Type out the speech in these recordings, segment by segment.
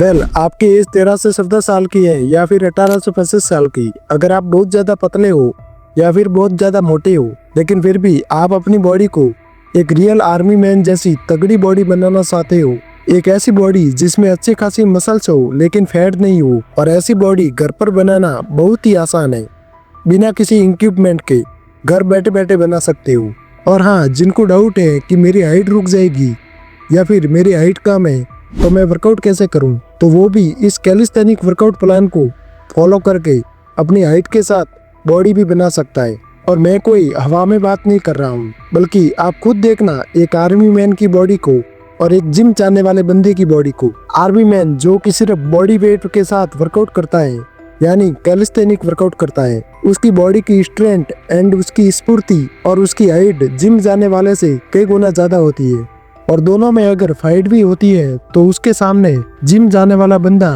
आपकी एज 13 से 14 साल की है या फिर 18 से 25 साल की। अगर आप बहुत ज्यादा पतले हो या फिर बहुत ज्यादा मोटे हो, लेकिन फिर भी आप अपनी बॉडी को एक रियल आर्मी मैन जैसी तगड़ी बॉडी बनाना चाहते हो, एक ऐसी बॉडी जिसमें अच्छी खासी मसल्स हो लेकिन फैट नहीं हो, और ऐसी बॉडी घर पर बनाना बहुत ही आसान है, बिना किसी इक्विपमेंट के घर बैठे बैठे बना सकते हो। और हाँ, जिनको डाउट है कि मेरी हाइट रुक जाएगी या फिर मेरी हाइट कम है तो मैं वर्कआउट कैसे करूं, तो वो भी इस कैलिस्थेनिक वर्कआउट प्लान को फॉलो करके अपनी हाइट के साथ बॉडी भी बना सकता है। और मैं कोई हवा में बात नहीं कर रहा हूँ, बल्कि आप खुद देखना एक आर्मी मैन की बॉडी को और एक जिम जाने वाले बंदे की बॉडी को। आर्मी मैन जो कि सिर्फ बॉडी वेट के साथ वर्कआउट करता है, यानी कैलिस्थेनिक वर्कआउट करता है, उसकी बॉडी की स्ट्रेंथ एंड उसकी स्फूर्ति और उसकी हाइट जिम जाने वाले से कई गुना ज्यादा होती है। और दोनों में अगर फाइट भी होती है तो उसके सामने जिम जाने वाला बंदा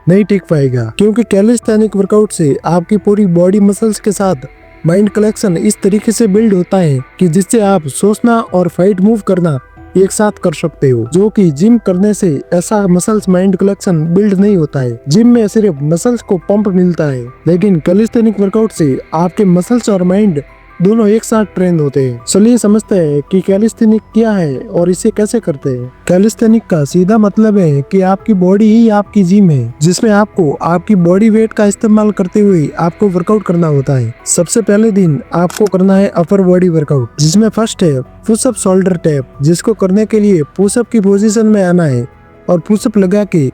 नहीं टिक पाएगा, क्योंकि कैलिस्थेनिक वर्कआउट से आपकी पूरी बॉडी मसल्स के साथ माइंड कलेक्शन इस तरीके से बिल्ड होता है कि जिससे आप सोचना और फाइट मूव करना एक साथ कर सकते हो, जो कि जिम करने से ऐसा मसल्स माइंड कलेक्शन बिल्ड नहीं होता है। जिम में सिर्फ मसल्स को पंप मिलता है, लेकिन कैलिस्थेनिक वर्कआउट से आपके मसल्स और माइंड दोनों एक साथ ट्रेन होते हैं। चलिए समझते हैं कि कैलिस्थेनिक क्या है और इसे कैसे करते हैं। कैलिस्थेनिक का सीधा मतलब है कि आपकी बॉडी ही आपकी जिम है, जिसमें आपको आपकी बॉडी वेट का इस्तेमाल करते हुए आपको वर्कआउट करना होता है। सबसे पहले दिन आपको करना है अपर बॉडी वर्कआउट, जिसमें फर्स्ट है पुशअप शोल्डर टैप, जिसको करने के लिए पुशअप की पोजीशन में आना है और पुशअप लगा के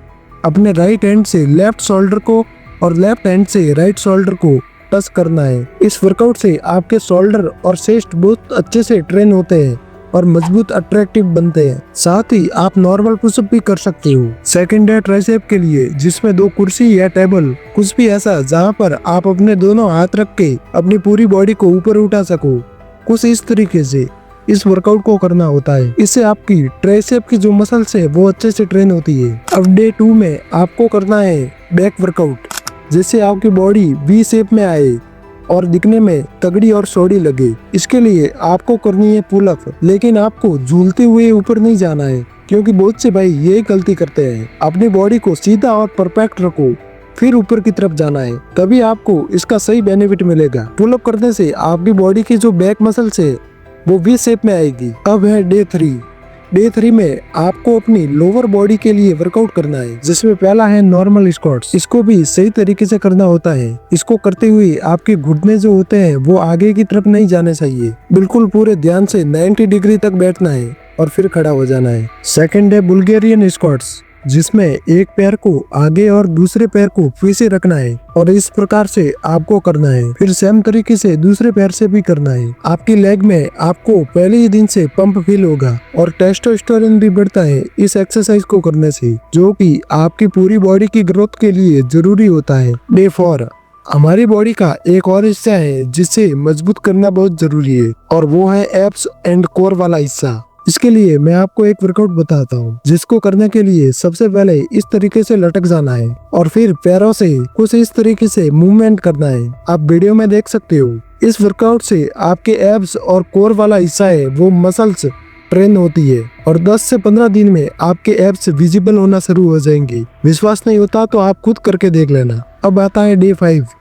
अपने राइट हैंड से लेफ्ट शोल्डर को और लेफ्ट हैंड से राइट शोल्डर को टच करना है। इस वर्कआउट से आपके शोल्डर और चेस्ट बहुत अच्छे से ट्रेन होते हैं और मजबूत अट्रैक्टिव बनते हैं। साथ ही आप नॉर्मल पुशअप भी कर सकते हो। सेकंड है ट्राइसेप के लिए, जिसमें 2 कुर्सी या टेबल, कुछ भी ऐसा जहां पर आप अपने दोनों हाथ रख के अपनी पूरी बॉडी को ऊपर उठा सको, कुछ इस तरीके से इस वर्कआउट को करना होता है। इससे आपकी ट्राइसेप की जो मसल्स है वो अच्छे से ट्रेन होती है। अब डे 2 में आपको करना है बैक वर्कआउट, जिससे आपकी बॉडी वी शेप में आए और दिखने में तगड़ी और चौड़ी लगे। इसके लिए आपको करनी है पुल अप, लेकिन आपको झूलते हुए ऊपर नहीं जाना है, क्योंकि बहुत से भाई ये गलती करते हैं। अपनी बॉडी को सीधा और परफेक्ट रखो, फिर ऊपर की तरफ जाना है, तभी आपको इसका सही बेनिफिट मिलेगा। पुल अप करने से आपकी बॉडी की जो बैक मसल्स है वो वी शेप में आएगी। अब है डे 3। डे 3 में आपको अपनी लोअर बॉडी के लिए वर्कआउट करना है, जिसमें पहला है नॉर्मल स्क्वाट्स। इसको भी सही तरीके से करना होता है। इसको करते हुए आपके घुटने जो होते हैं वो आगे की तरफ नहीं जाने चाहिए, बिल्कुल पूरे ध्यान से 90 डिग्री तक बैठना है और फिर खड़ा हो जाना है। सेकंड है बुल्गेरियन स्क्वाट्स, जिसमें एक पैर को आगे और दूसरे पैर को पीछे रखना है और इस प्रकार से आपको करना है। फिर सेम तरीके से दूसरे पैर से भी करना है। आपकी लेग में आपको पहले ही दिन से पंप फील होगा और टेस्टोस्टेरोन भी बढ़ता है इस एक्सरसाइज को करने से, जो कि आपकी पूरी बॉडी की ग्रोथ के लिए जरूरी होता है। डे 4 हमारी बॉडी का एक और हिस्सा है जिसे मजबूत करना बहुत जरूरी है, और वो है एब्स एंड कोर वाला हिस्सा। इसके लिए मैं आपको एक वर्कआउट बताता हूँ, जिसको करने के लिए सबसे पहले इस तरीके से लटक जाना है और फिर पैरों से कुछ इस तरीके से मूवमेंट करना है। आप वीडियो में देख सकते हो। इस वर्कआउट से आपके एब्स और कोर वाला हिस्सा है वो मसल्स ट्रेन होती है और 10 से 15 दिन में आपके एब्स विजिबल होना शुरू हो जाएंगे। विश्वास नहीं होता तो आप खुद करके देख लेना। अब आता है डे 5।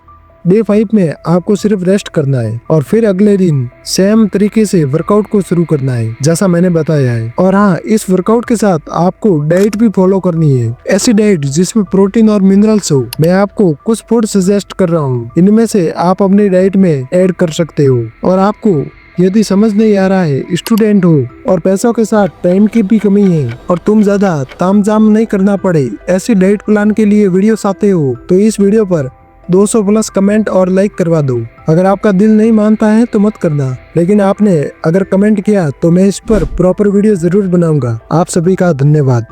डे 5 में आपको सिर्फ रेस्ट करना है और फिर अगले दिन सेम तरीके से वर्कआउट को शुरू करना है जैसा मैंने बताया है। और हाँ, इस वर्कआउट के साथ आपको डाइट भी फॉलो करनी है, ऐसी डाइट जिसमें प्रोटीन और मिनरल्स हो। मैं आपको कुछ फूड सजेस्ट कर रहा हूँ, इनमें से आप अपनी डाइट में ऐड कर सकते हो। और आपको यदि समझ नहीं आ रहा है, स्टूडेंट हो और पैसों के साथ टाइम की भी कमी है और तुम ज्यादा तामझाम नहीं करना पड़े, ऐसी डाइट प्लान के लिए वीडियो चाहते हो, तो इस वीडियो पर 200 प्लस कमेंट और लाइक करवा दो। अगर आपका दिल नहीं मानता है तो मत करना, लेकिन आपने अगर कमेंट किया तो मैं इस पर प्रॉपर वीडियो जरूर बनाऊंगा। आप सभी का धन्यवाद।